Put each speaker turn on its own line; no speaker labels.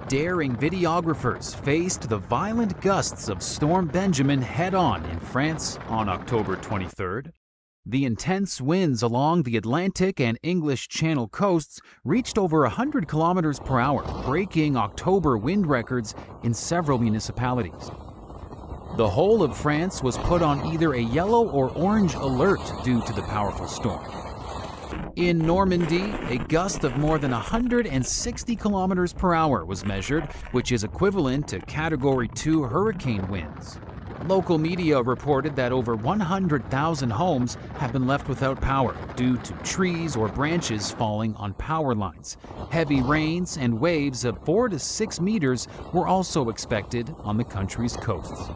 daring videographers faced the violent gusts of Storm Benjamin head-on in France on October 23rd. The intense winds along the Atlantic and English Channel coasts reached over 100 kilometers per hour, breaking October wind records in several municipalities. The whole of France was put on either a yellow or orange alert due to the powerful storm. In Normandy, a gust of more than 160 kilometers per hour was measured, which is equivalent to Category 2 hurricane winds. Local media reported that over 100,000 homes have been left without power due to trees or branches falling on power lines. Heavy rains and waves of 4 to 6 meters were also expected on the country's coasts.